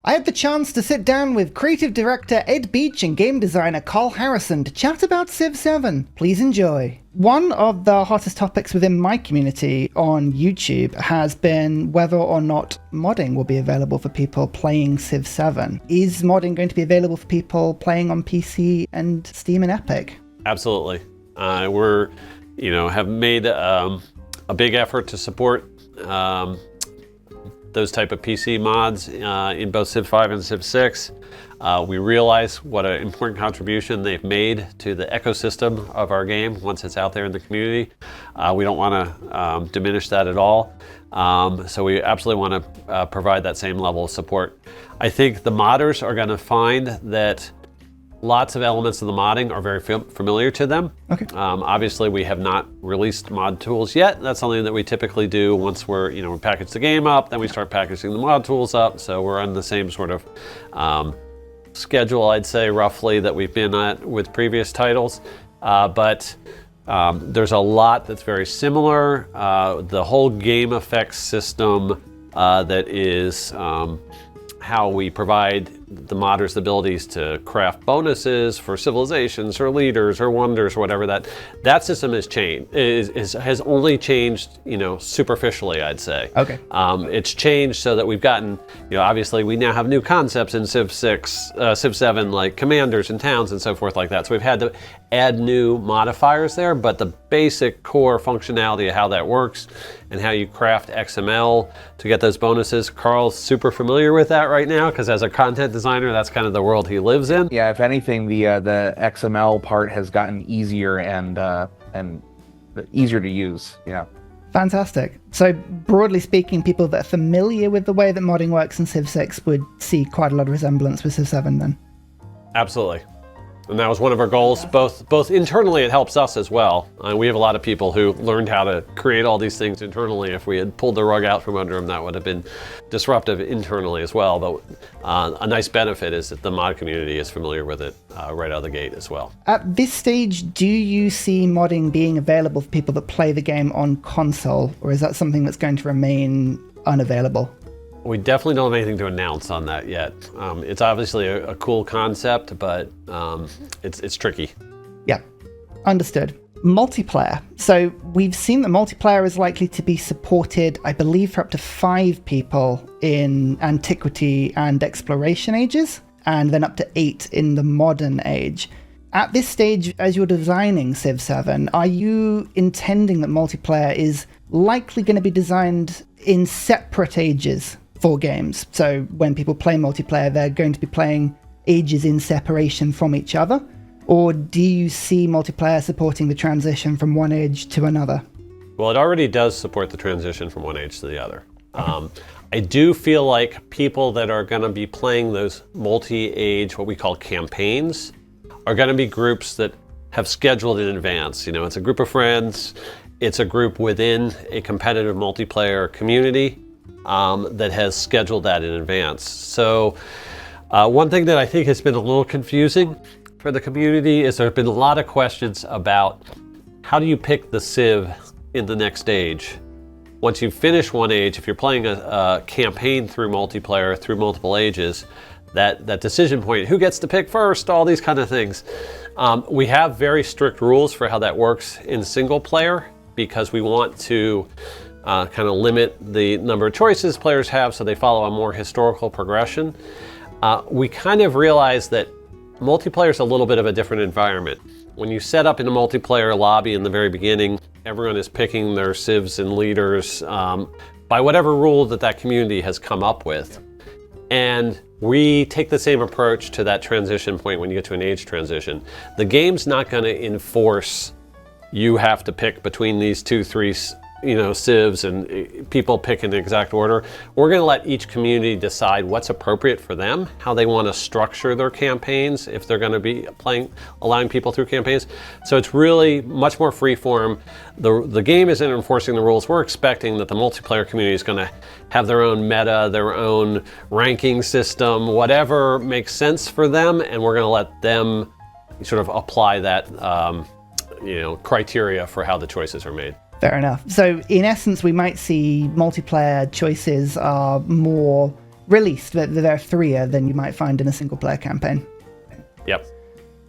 I had the chance to sit down with creative director Ed Beach and game designer Carl Harrison to chat about Civ 7. Please enjoy. One of the hottest topics within my community on YouTube has been whether or not modding will be available for people playing Civ 7. Is modding going to be available for people playing on PC and Steam and Epic? Absolutely. We're, have made a big effort to support those type of PC mods in both Civ 5 and Civ 6. We realize what an important contribution they've made to the ecosystem of our game once it's out there in the community. We don't want to diminish that at all. So we absolutely want to provide that same level of support. I think the modders are going to find that lots of elements of the modding are very familiar to them. Okay. Obviously, we have not released mod tools yet. That's something that we typically do once we package the game up, then we start packaging the mod tools up. So we're on the same sort of schedule, I'd say, roughly, that we've been at with previous titles. But there's a lot that's very similar. The whole game effects system that is how we provide the modders the abilities to craft bonuses for civilizations or leaders or wonders or whatever, that system has changed, has only changed, superficially, I'd say. Okay. It's changed so that we've gotten, obviously we now have new concepts in Civ 7, like commanders and towns and so forth like that. So we've had to add new modifiers there, but the basic core functionality of how that works and how you craft XML to get those bonuses, Carl's super familiar with that right now, because as a content designer, that's kind of the world he lives in. Yeah, if anything, the XML part has gotten easier and easier to use. Yeah. Fantastic. So broadly speaking, people that are familiar with the way that modding works in Civ 6 would see quite a lot of resemblance with Civ 7 then. Absolutely. And that was one of our goals, both internally. It helps us as well. We have a lot of people who learned how to create all these things internally. If we had pulled the rug out from under them, that would have been disruptive internally as well. But a nice benefit is that the mod community is familiar with it right out of the gate as well. At this stage, do you see modding being available for people that play the game on console, or is that something that's going to remain unavailable? We definitely don't have anything to announce on that yet. It's obviously a cool concept, but it's tricky. Yeah, understood. Multiplayer. So we've seen that multiplayer is likely to be supported, I believe, for up to 5 people in Antiquity and Exploration ages, and then up to 8 in the modern age. At this stage, as you're designing Civ 7, are you intending that multiplayer is likely going to be designed in separate ages for games? So when people play multiplayer, they're going to be playing ages in separation from each other? Or do you see multiplayer supporting the transition from one age to another? Well, it already does support the transition from one age to the other. I do feel like people that are going to be playing those multi-age, what we call campaigns, are going to be groups that have scheduled in advance. It's a group of friends, it's a group within a competitive multiplayer community that has scheduled that in advance. So one thing that I think has been a little confusing for the community is there have been a lot of questions about how do you pick the Civ in the next age. Once you finish one age, if you're playing a campaign through multiplayer, through multiple ages, that decision point, who gets to pick first, all these kind of things. We have very strict rules for how that works in single player because we want to kind of limit the number of choices players have so they follow a more historical progression. We kind of realize that multiplayer is a little bit of a different environment. When you set up in a multiplayer lobby in the very beginning, everyone is picking their civs and leaders by whatever rule that community has come up with. And we take the same approach to that transition point when you get to an age transition. The game's not going to enforce you have to pick between these 2-3 civs and people pick in the exact order. We're going to let each community decide what's appropriate for them, how they want to structure their campaigns, if they're going to be allowing people through campaigns. So it's really much more freeform. The game isn't enforcing the rules. We're expecting that the multiplayer community is going to have their own meta, their own ranking system, whatever makes sense for them, and we're going to let them sort of apply that criteria for how the choices are made. Fair enough. So in essence, we might see multiplayer choices are more released, that they're freer than you might find in a single-player campaign. Yep.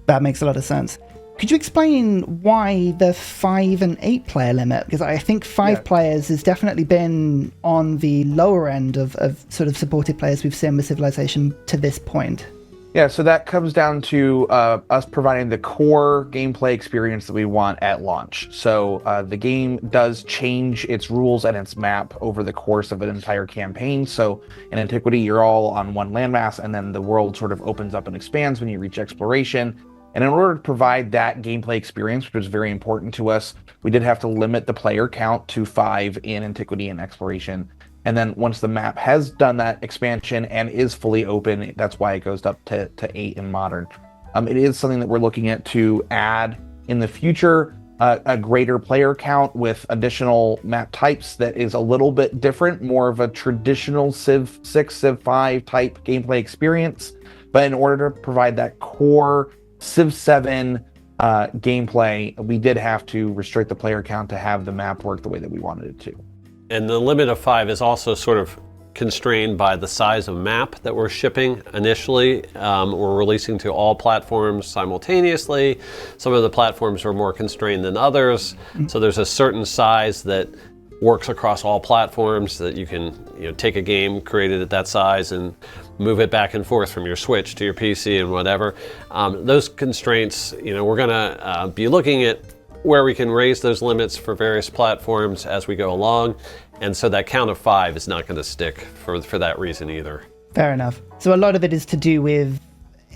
That makes a lot of sense. Could you explain why the 5 and 8 player limit? Because I think 5 players has definitely been on the lower end of sort of supported players we've seen with Civilization to this point. Yeah, so that comes down to us providing the core gameplay experience that we want at launch. So the game does change its rules and its map over the course of an entire campaign. So in Antiquity, you're all on one landmass, and then the world sort of opens up and expands when you reach exploration. And in order to provide that gameplay experience, which was very important to us, we did have to limit the player count to 5 in Antiquity and Exploration. And then once the map has done that expansion and is fully open, that's why it goes up to 8 in Modern. It is something that we're looking at to add in the future, a greater player count with additional map types that is a little bit different, more of a traditional Civ 6, Civ 5 type gameplay experience. But in order to provide that core Civ 7 gameplay, we did have to restrict the player count to have the map work the way that we wanted it to. And the limit of 5 is also sort of constrained by the size of map that we're shipping initially. We're releasing to all platforms simultaneously. Some of the platforms are more constrained than others. So there's a certain size that works across all platforms that you can take a game created at that size and move it back and forth from your Switch to your PC and whatever. Those constraints, we're gonna be looking at where we can raise those limits for various platforms as we go along. And so that count of 5 is not gonna stick for that reason either. Fair enough. So a lot of it is to do with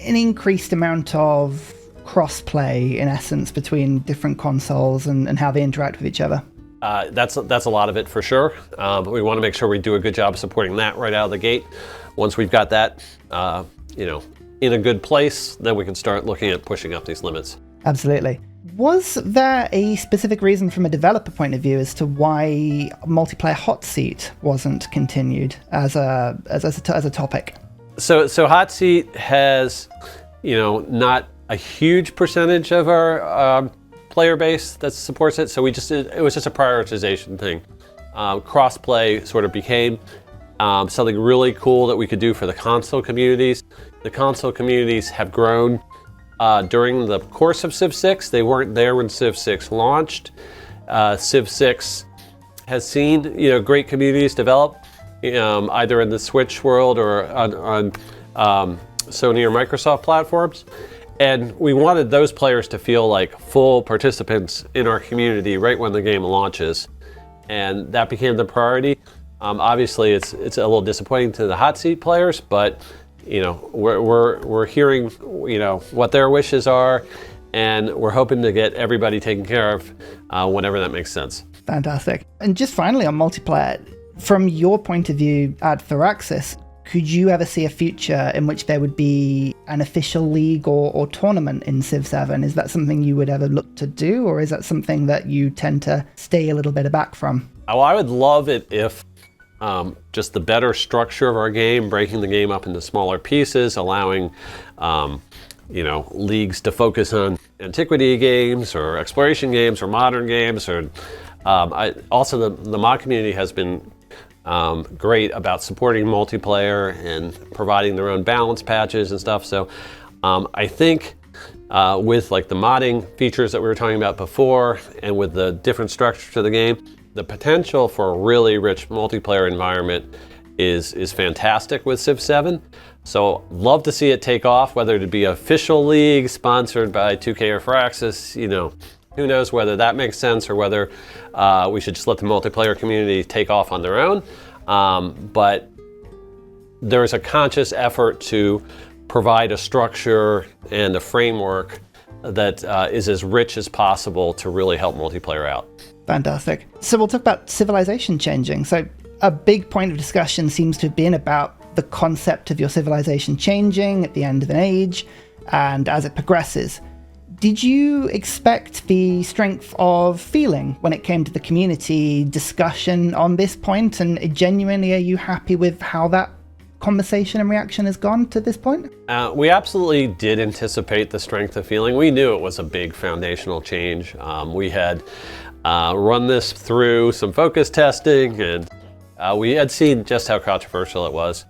an increased amount of cross-play, in essence, between different consoles and how they interact with each other. That's a lot of it for sure. We want to make sure we do a good job supporting that right out of the gate. Once we've got that, in a good place, then we can start looking at pushing up these limits. Absolutely. Was there a specific reason from a developer point of view as to why multiplayer Hotseat wasn't continued as a topic? So Hotseat has, not a huge percentage of our player base that supports it, so it was just a prioritization thing. Crossplay sort of became something really cool that we could do for the console communities. The console communities have grown during the course of Civ 6. They weren't there when Civ 6 launched. Civ 6 has seen great communities develop, either in the Switch world or on Sony or Microsoft platforms. And we wanted those players to feel like full participants in our community right when the game launches. And that became the priority. Obviously, it's a little disappointing to the Hotseat players, but we're hearing what their wishes are, and we're hoping to get everybody taken care of whenever that makes sense. Fantastic. And just finally on multiplayer, from your point of view at Firaxis, could you ever see a future in which there would be an official league or tournament in Civ 7? Is that something you would ever look to do, or is that something that you tend to stay a little bit back from? Oh, I would love it if just the better structure of our game, breaking the game up into smaller pieces, allowing leagues to focus on antiquity games or exploration games or modern games. Or also the mod community has been great about supporting multiplayer and providing their own balance patches and stuff. So I think with like the modding features that we were talking about before, and with the different structure to the game, the potential for a really rich multiplayer environment is fantastic with Civ 7. So love to see it take off, whether it be official league sponsored by 2K or Firaxis. Who knows whether that makes sense or whether we should just let the multiplayer community take off on their own. But there's a conscious effort to provide a structure and a framework that is as rich as possible to really help multiplayer out. Fantastic. So we'll talk about civilization changing. So a big point of discussion seems to have been about the concept of your civilization changing at the end of an age and as it progresses. Did you expect the strength of feeling when it came to the community discussion on this point? And genuinely, are you happy with how that conversation and reaction has gone to this point? We absolutely did anticipate the strength of feeling. We knew it was a big foundational change. We had run this through some focus testing, and we had seen just how controversial it was.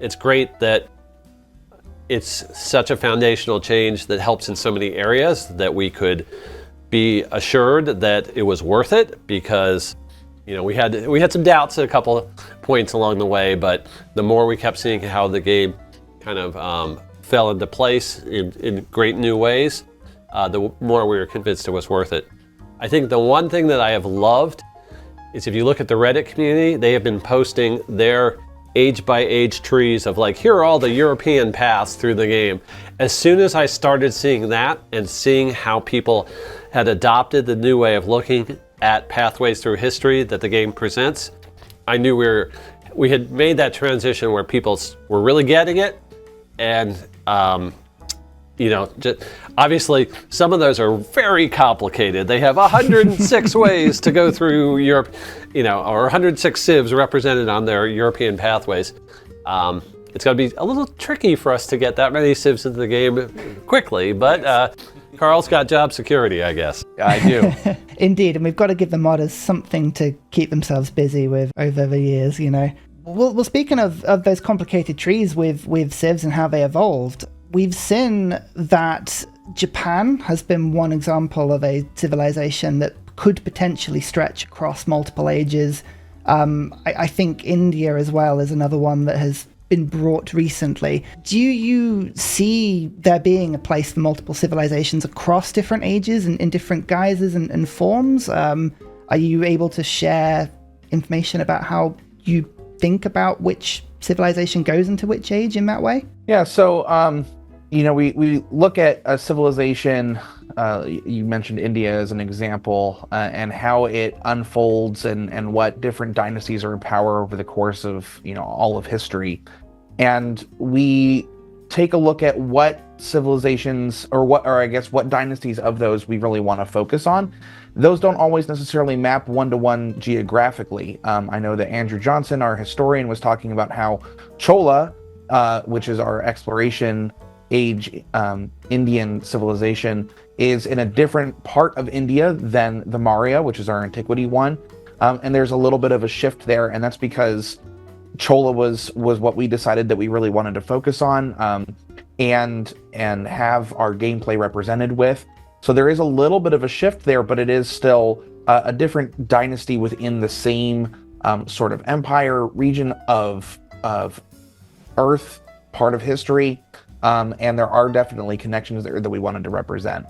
It's great that it's such a foundational change that helps in so many areas that we could be assured that it was worth it, because we had some doubts at a couple of points along the way, but the more we kept seeing how the game kind of fell into place in great new ways, the more we were convinced it was worth it. I think the one thing that I have loved is, if you look at the Reddit community, they have been posting their age by age trees of like, here are all the European paths through the game. As soon as I started seeing that and seeing how people had adopted the new way of looking at pathways through history that the game presents, I knew we had made that transition where people were really getting it. And just, obviously some of those are very complicated. They have 106 ways to go through Europe, or 106 civs represented on their European pathways. It's going to be a little tricky for us to get that many civs into the game quickly, but Carl's got job security, I guess. I do. Indeed, and we've got to give the modders something to keep themselves busy with over the years, Well, speaking of those complicated trees with civs and how they evolved, we've seen that Japan has been one example of a civilization that could potentially stretch across multiple ages. I think India as well is another one that has been brought recently. Do you see there being a place for multiple civilizations across different ages and in different guises and forms? Are you able to share information about how you think about which civilization goes into which age in that way? Yeah, so we look at a civilization, you mentioned India as an example, and how it unfolds and what different dynasties are in power over the course of all of history. And we take a look at what civilizations what dynasties of those we really want to focus on. Those don't always necessarily map one-to-one geographically. I know that Andrew Johnson, our historian, was talking about how Chola, which is our exploration age Indian civilization, is in a different part of India than the Maurya, which is our antiquity one. And there's a little bit of a shift there, and that's because Chola was what we decided that we really wanted to focus on and have our gameplay represented with. So there is a little bit of a shift there, but it is still a different dynasty within the same sort of empire region of Earth, part of history. And there are definitely connections there that we wanted to represent.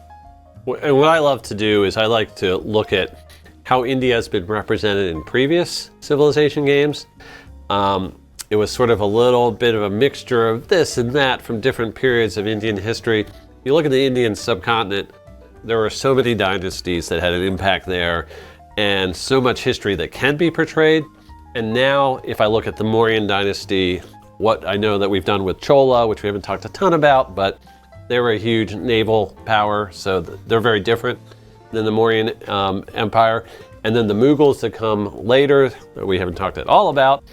And what I love to do is I like to look at how India has been represented in previous Civilization games. It was sort of a little bit of a mixture of this and that from different periods of Indian history. You look at the Indian subcontinent, there were so many dynasties that had an impact there, and so much history that can be portrayed. And now, if I look at the Mauryan dynasty, what I know that we've done with Chola, which we haven't talked a ton about, but they were a huge naval power, so they're very different than the Mauryan Empire. And then the Mughals that come later, that we haven't talked at all about.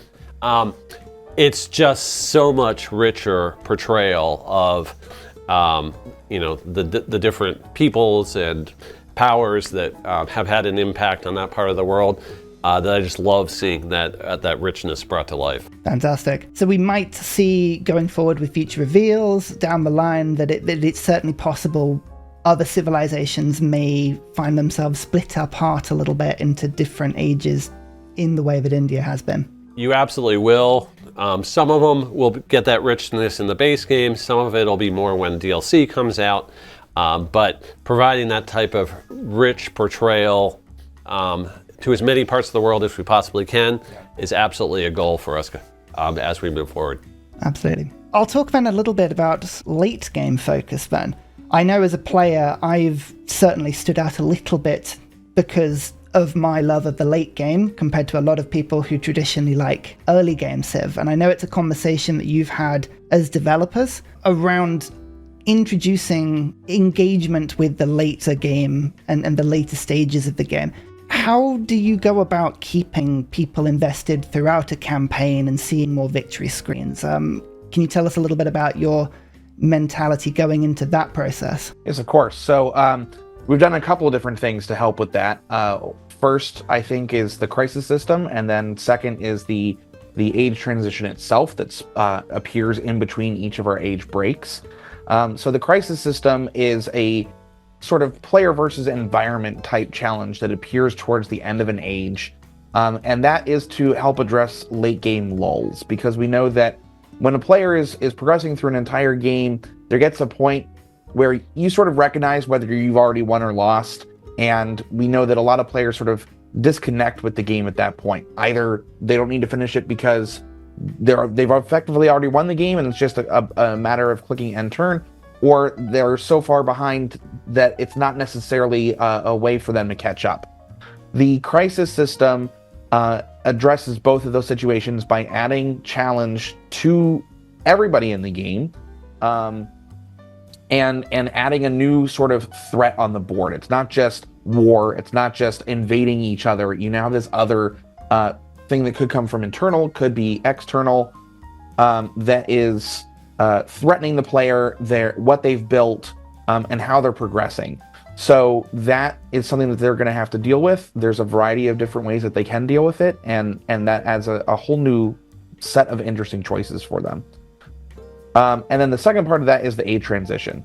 It's just so much richer portrayal of the different peoples and powers that have had an impact on that part of the world. That I just love seeing that richness brought to life. Fantastic. So we might see going forward with future reveals down the line that it's certainly possible other civilizations may find themselves split apart a little bit into different ages in the way that India has been. You absolutely will. Some of them will get that richness in the base game. Some of it will be more when DLC comes out. But providing that type of rich portrayal to as many parts of the world as we possibly can is absolutely a goal for us as we move forward. Absolutely. I'll talk then a little bit about late game focus then. I know as a player, I've certainly stood out a little bit because of my love of the late game compared to a lot of people who traditionally like early game Civ. And I know it's a conversation that you've had as developers around introducing engagement with the later game and the later stages of the game. How do you go about keeping people invested throughout a campaign and seeing more victory screens? Can you tell us a little bit about your mentality going into that process? Yes, of course. So we've done a couple of different things to help with that. First, I think, is the crisis system, and then second is the the age transition itself that appears in between each of our age breaks. So the crisis system is a sort of player versus environment type challenge that appears towards the end of an age. And that is to help address late game lulls, because we know that when a player is progressing through an entire game, there gets a point where you sort of recognize whether you've already won or lost. And we know that a lot of players sort of disconnect with the game at that point. Either they don't need to finish it because they've effectively already won the game and it's just a matter of clicking end turn, or they're so far behind that it's not necessarily a way for them to catch up. The crisis system addresses both of those situations by adding challenge to everybody in the game, and adding a new sort of threat on the board. It's not just war, it's not just invading each other. You now have this other thing that could come from internal, could be external, that is threatening the player, what they've built, and how they're progressing. So that is something that they're going to have to deal with. There's a variety of different ways that they can deal with it, and that adds a whole new set of interesting choices for them. And then the second part of that is the age transition.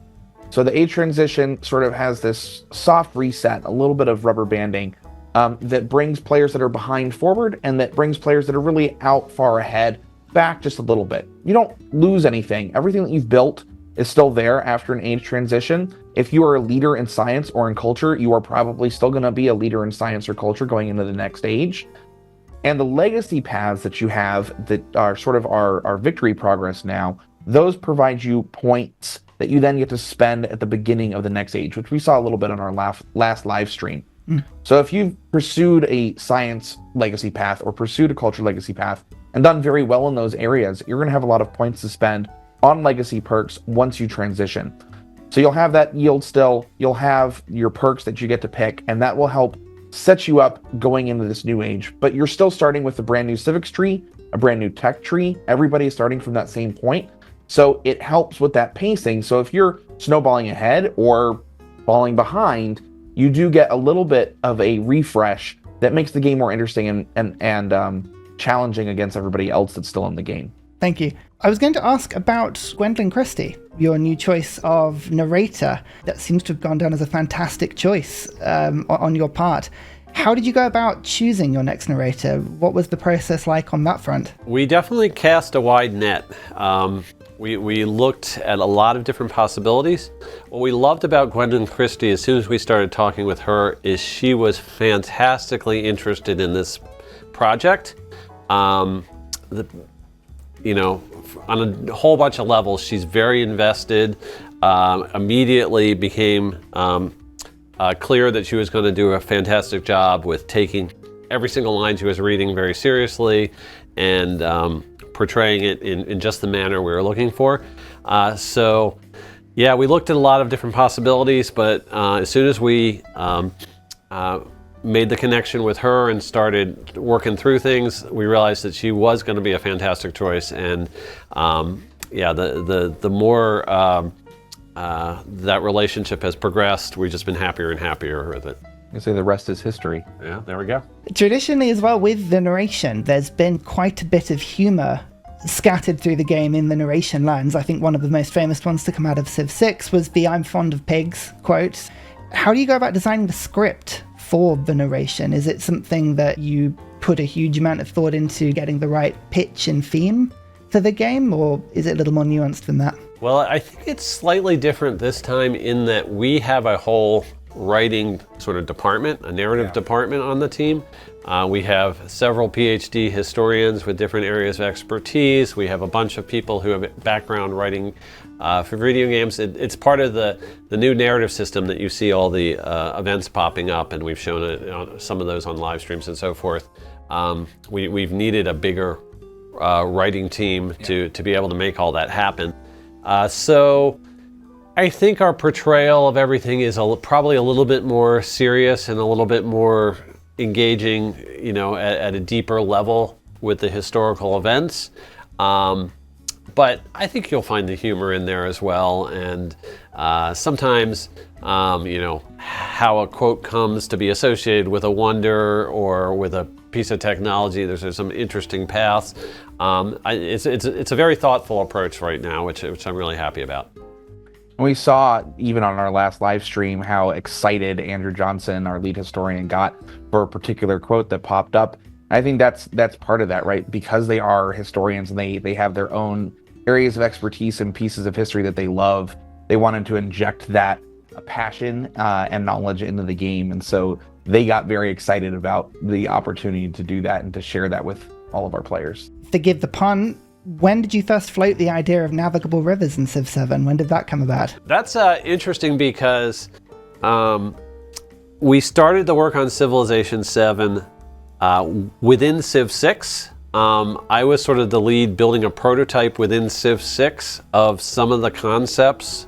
So the age transition sort of has this soft reset, a little bit of rubber banding, that brings players that are behind forward, and that brings players that are really out far ahead back just a little bit. You don't lose anything. Everything that you've built is still there after an age transition. If you are a leader in science or in culture, you are probably still going to be a leader in science or culture going into the next age. And the legacy paths that you have that are sort of our victory progress now, those provide you points that you then get to spend at the beginning of the next age, which we saw a little bit on our last live stream. So if you've pursued a science legacy path or pursued a culture legacy path and done very well in those areas, you're going to have a lot of points to spend on legacy perks once you transition. So you'll have that yield still, you'll have your perks that you get to pick, and that will help set you up going into this new age. But you're still starting with a brand new civics tree, a brand new tech tree. Everybody is starting from that same point. So it helps with that pacing. So if you're snowballing ahead or falling behind, you do get a little bit of a refresh that makes the game more interesting and challenging against everybody else that's still in the game. Thank you. I was going to ask about Gwendoline Christie, your new choice of narrator. That seems to have gone down as a fantastic choice on your part. How did you go about choosing your next narrator? What was the process like on that front? We definitely cast a wide net. We looked at a lot of different possibilities. What we loved about Gwendoline Christie, as soon as we started talking with her, is she was fantastically interested in this project. On a whole bunch of levels, she's very invested. Immediately became clear that she was going to do a fantastic job with taking every single line she was reading very seriously and portraying it in just the manner we were looking for. So yeah, we looked at a lot of different possibilities, but as soon as we made the connection with her and started working through things, we realized that she was going to be a fantastic choice. And the more that relationship has progressed, we've just been happier and happier with it. I say the rest is history. Yeah, there we go. Traditionally as well, with the narration, there's been quite a bit of humour scattered through the game in the narration lands. I think one of the most famous ones to come out of Civ 6 was the "I'm fond of pigs" quote. How do you go about designing the script for the narration? Is it something that you put a huge amount of thought into getting the right pitch and theme for the game, or is it a little more nuanced than that? Well, I think it's slightly different this time in that we have a whole writing sort of department, a narrative department on the team. We have several PhD historians with different areas of expertise. We have a bunch of people who have background writing for video games. It's part of the new narrative system that you see all the events popping up, and we've shown it, some of those on live streams and so forth. We've needed a bigger writing team to be able to make all that happen. So I think our portrayal of everything is probably a little bit more serious and a little bit more engaging, at a deeper level with the historical events. But I think you'll find the humor in there as well. And sometimes, how a quote comes to be associated with a wonder or with a piece of technology. There's some interesting paths. It's a very thoughtful approach right now, which I'm really happy about. We saw, even on our last live stream, how excited Andrew Johnson, our lead historian, got for a particular quote that popped up. I think that's part of that, right? Because they are historians and they have their own areas of expertise and pieces of history that they love. They wanted to inject that passion and knowledge into the game. And so they got very excited about the opportunity to do that and to share that with all of our players. Forgive the pun. When did you first float the idea of navigable rivers in Civ 7? When did that come about? That's interesting because we started the work on Civilization VII within Civ 6. I was sort of the lead building a prototype within Civ 6 of some of the concepts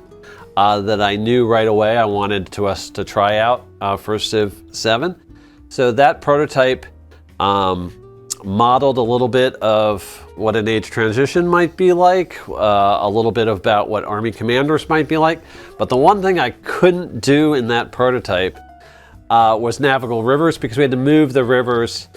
that I knew right away I wanted us to try out for Civ 7. So that prototype modeled a little bit of what an age transition might be like, a little bit about what army commanders might be like. But the one thing I couldn't do in that prototype was navigable rivers, because we had to move the rivers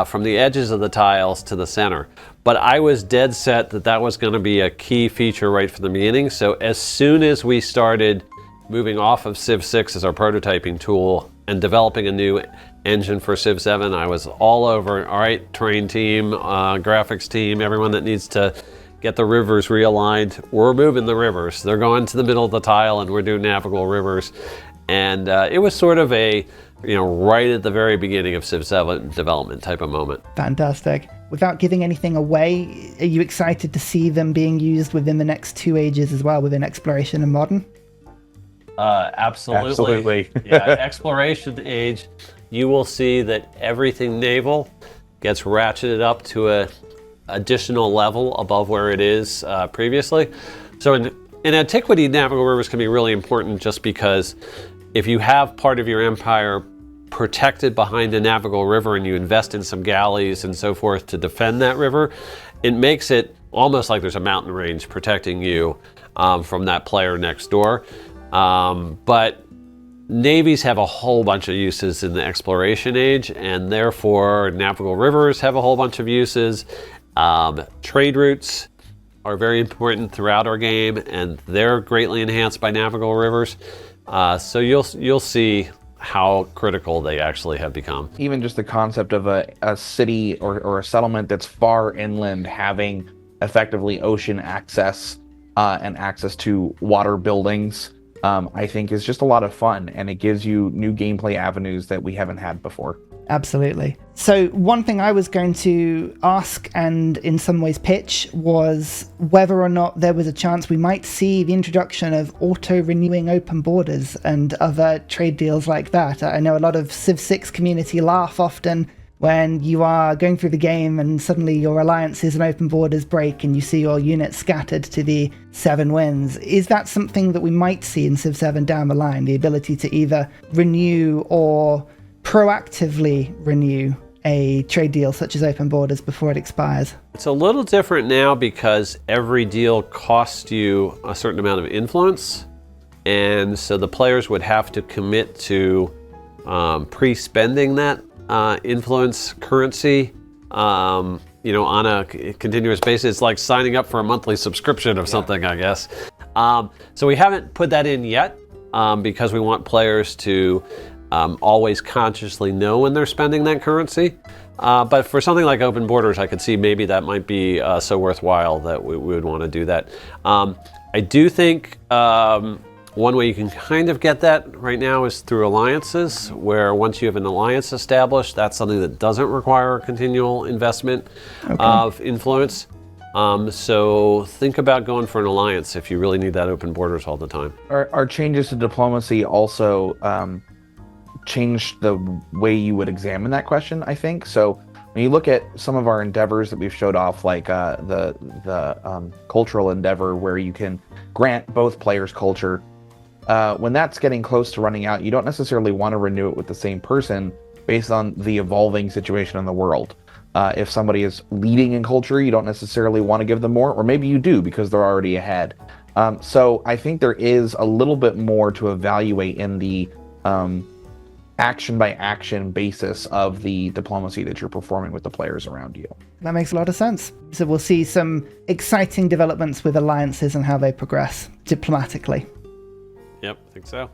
from the edges of the tiles to the center. But I was dead set that was going to be a key feature right from the beginning. So as soon as we started moving off of Civ 6 as our prototyping tool and developing a new engine for Civ 7, I was all over. All right, terrain team, graphics team, everyone that needs to get the rivers realigned. We're moving the rivers. They're going to the middle of the tile and we're doing navigable rivers. And it was sort of a, right at the very beginning of Civ 7 development type of moment. Fantastic. Without giving anything away, are you excited to see them being used within the next 2 ages as well, within Exploration and Modern? Absolutely. Yeah, Exploration age, you will see that everything naval gets ratcheted up to a additional level above where it is previously. So in Antiquity, navigable rivers can be really important just because if you have part of your empire protected behind a navigable river and you invest in some galleys and so forth to defend that river, it makes it almost like there's a mountain range protecting you from that player next door. But navies have a whole bunch of uses in the exploration age, and therefore navigable rivers have a whole bunch of uses. Trade routes are very important throughout our game, and they're greatly enhanced by navigable rivers. So you'll see how critical they actually have become. Even just the concept of a city or a settlement that's far inland having effectively ocean access and access to water buildings, I think is just a lot of fun, and it gives you new gameplay avenues that we haven't had before. Absolutely. So one thing I was going to ask and in some ways pitch was whether or not there was a chance we might see the introduction of auto-renewing open borders and other trade deals like that. I know a lot of Civ 6 community laugh often when you are going through the game and suddenly your alliances and open borders break and you see your units scattered to the 7 winds. Is that something that we might see in Civ 7 down the line, the ability to either renew or proactively renew a trade deal such as open borders before it expires? It's a little different now because every deal costs you a certain amount of influence, and so the players would have to commit to pre-spending that influence currency on a continuous basis. It's like signing up for a monthly subscription of something, I guess. So we haven't put that in yet because we want players to always consciously know when they're spending that currency. But for something like open borders, I could see maybe that might be so worthwhile that we would want to do that. I do think one way you can kind of get that right now is through alliances, where once you have an alliance established, that's something that doesn't require a continual investment of influence. So think about going for an alliance if you really need that open borders all the time. Our changes to diplomacy also changed the way you would examine that question, I think. So when you look at some of our endeavors that we've showed off, like the cultural endeavor where you can grant both players culture, when that's getting close to running out, you don't necessarily want to renew it with the same person based on the evolving situation in the world. If somebody is leading in culture, you don't necessarily want to give them more, or maybe you do because they're already ahead. So I think there is a little bit more to evaluate in the action by action basis of the diplomacy that you're performing with the players around you. That makes a lot of sense. So we'll see some exciting developments with alliances and how they progress diplomatically. Yep, I think so.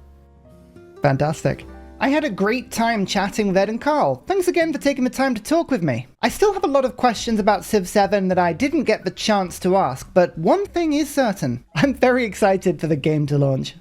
Fantastic. I had a great time chatting with Ed and Carl. Thanks again for taking the time to talk with me. I still have a lot of questions about Civ 7 that I didn't get the chance to ask, but one thing is certain. I'm very excited for the game to launch.